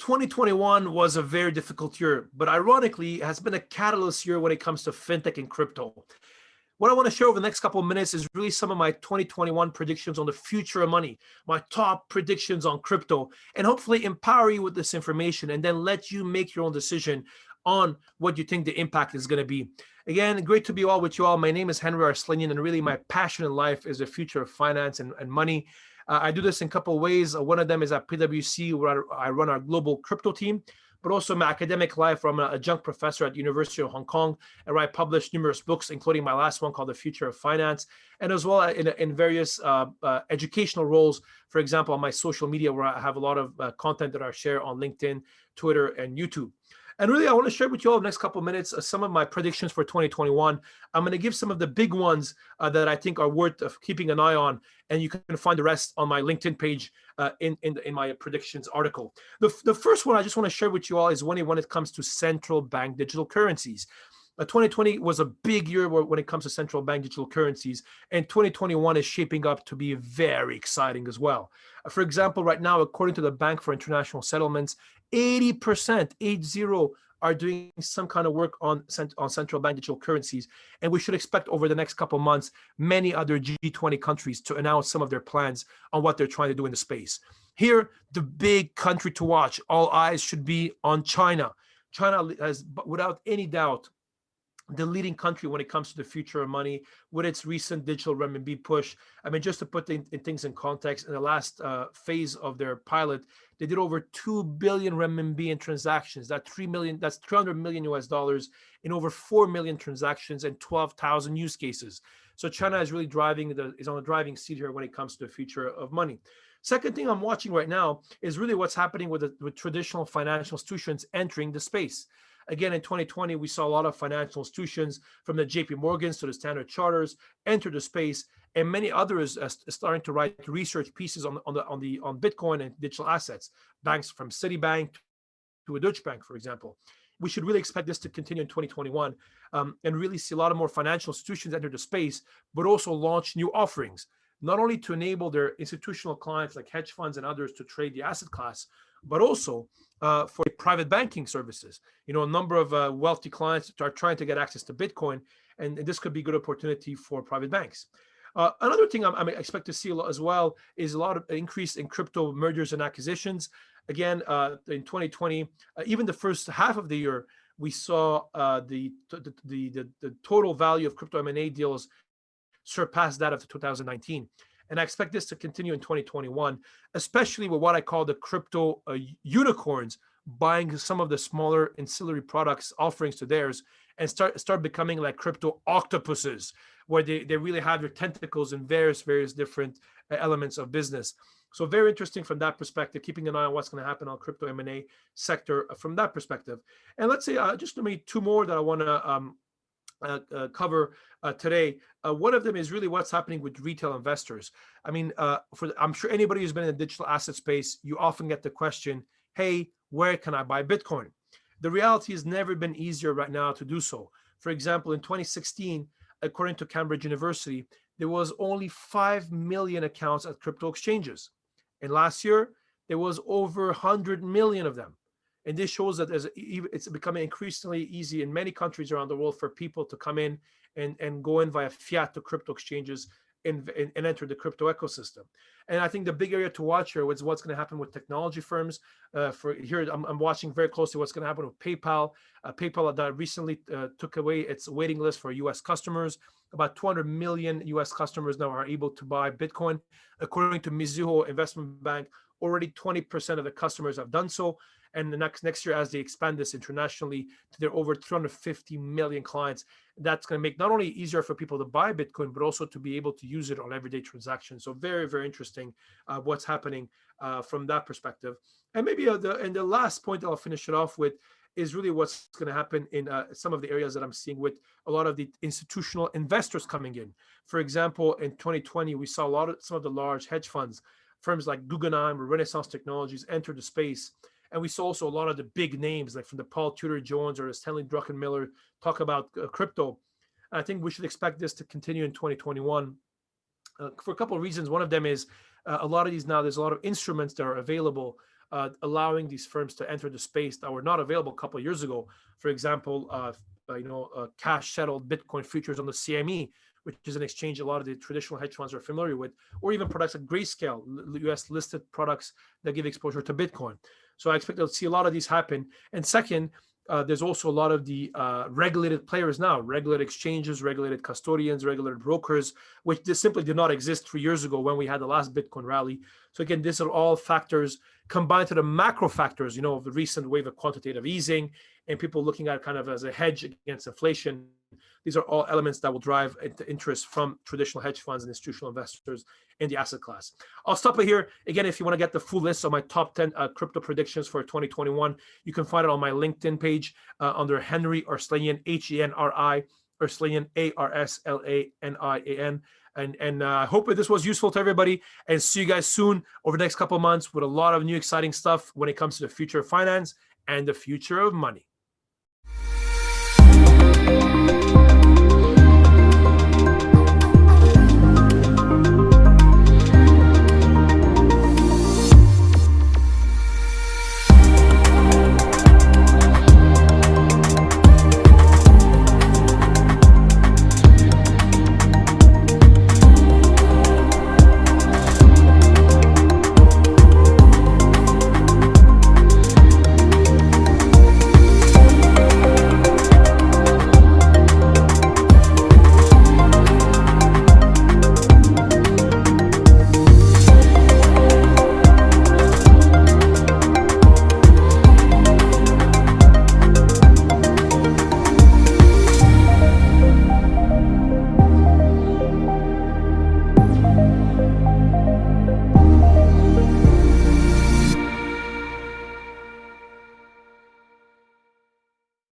2021 was a very difficult year, but ironically has been a catalyst year when it comes to fintech and crypto. What I want to share over the next couple of minutes is really some of my 2021 predictions on the future of money, my top predictions on crypto, and hopefully empower you with this information and then let you make your own decision on what you think the impact is going to be. Again, great to be with you all. My name is Henri Arslanian, and really my passion in life is the future of finance and money. I do this in a couple of ways. One of them is at PwC, where I run our global crypto team, but also my academic life, where I'm an adjunct professor at the University of Hong Kong, and where I published numerous books, including my last one called The Future of Finance, and as well in various educational roles. For example, on my social media, where I have a lot of content that I share on LinkedIn, Twitter, and YouTube. And really, I want to share with you all the next couple of minutes some of my predictions for 2021. I'm going to give some of the big ones that I think are worth keeping an eye on, and you can find the rest on my LinkedIn page in my predictions article. The first one I just want to share with you all is when it comes to central bank digital currencies. 2020 was a big year when it comes to central bank digital currencies, and 2021 is shaping up to be very exciting as well. For example, right now, according to the Bank for International Settlements, 80%, 80, are doing some kind of work on central bank digital currencies, and we should expect over the next couple of months many other G20 countries to announce some of their plans on what they're trying to do in the space. Here, the big country to watch, all eyes should be on China. China has, without any doubt, the leading country when it comes to the future of money with its recent digital renminbi push. I mean, just to put things in context, in the last phase of their pilot, they did over 2 billion renminbi in transactions. That's $300 million US dollars in over 4 million transactions and 12,000 use cases. So China is really is on the driving seat here when it comes to the future of money. Second thing I'm watching right now is really what's happening with traditional financial institutions entering the space. Again, in 2020, we saw a lot of financial institutions from the JP Morgans to the Standard Charters enter the space, and many others starting to write research pieces on Bitcoin and digital assets. Banks from Citibank to a Deutsche Bank, for example. We should really expect this to continue in 2021 and really see a lot of more financial institutions enter the space, but also launch new offerings, not only to enable their institutional clients like hedge funds and others to trade the asset class, but also for private banking services. You know, a number of wealthy clients are trying to get access to Bitcoin, and this could be a good opportunity for private banks. Another thing I expect to see a lot as well is a lot of increase in crypto mergers and acquisitions. Again, in 2020, even the first half of the year, we saw the total value of crypto M&A deals surpass that of 2019. And I expect this to continue in 2021, especially with what I call the crypto unicorns buying some of the smaller ancillary products offerings to theirs and start becoming like crypto octopuses, where they really have their tentacles in various different elements of business. So very interesting from that perspective, keeping an eye on what's going to happen on crypto M&A sector from that perspective. And let's say just maybe two more that I want to cover today. One of them is really what's happening with retail investors. I mean, I'm sure anybody who's been in the digital asset space, you often get the question, hey, where can I buy Bitcoin? The reality has never been easier right now to do so. For example, in 2016, according to Cambridge University, there was only 5 million accounts at crypto exchanges. And last year, there was over 100 million of them. And this shows that it's becoming increasingly easy in many countries around the world for people to come in and go in via fiat to crypto exchanges and enter the crypto ecosystem. And I think the big area to watch here is what's going to happen with technology firms. I'm watching very closely what's going to happen with PayPal. PayPal that recently took away its waiting list for U.S. customers. About 200 million U.S. customers now are able to buy Bitcoin. According to Mizuho Investment Bank, already 20% of the customers have done so. And the next year, as they expand this internationally to their over 350 million clients, that's going to make not only easier for people to buy Bitcoin, but also to be able to use it on everyday transactions. So very, very interesting what's happening from that perspective. And maybe the last point I'll finish it off with is really what's going to happen in some of the areas that I'm seeing with a lot of the institutional investors coming in. For example, in 2020, we saw some of the large hedge funds, firms like Guggenheim or Renaissance Technologies enter the space. And we saw also a lot of the big names, like from the Paul Tudor Jones or the Stanley Druckenmiller, talk about crypto. I think we should expect this to continue in 2021 for a couple of reasons. One of them is a lot of these now, there's a lot of instruments that are available allowing these firms to enter the space that were not available a couple of years ago. For example, cash settled Bitcoin futures on the CME, which is an exchange a lot of the traditional hedge funds are familiar with, or even products like Grayscale, US listed products that give exposure to Bitcoin. So I expect to see a lot of these happen. And second, there's also a lot of the regulated players now, regulated exchanges, regulated custodians, regulated brokers, which this simply did not exist 3 years ago when we had the last Bitcoin rally. So again, these are all factors combined to the macro factors, of the recent wave of quantitative easing and people looking at it kind of as a hedge against inflation. These are all elements that will drive interest from traditional hedge funds and institutional investors in the asset class. I'll stop it here. Again, if you want to get the full list of my top 10 crypto predictions for 2021, you can find it on my LinkedIn page under Henri Arslanian, Henri Arslanian, Arslanian. And I hope that this was useful to everybody, and see you guys soon over the next couple of months with a lot of new exciting stuff when it comes to the future of finance and the future of money.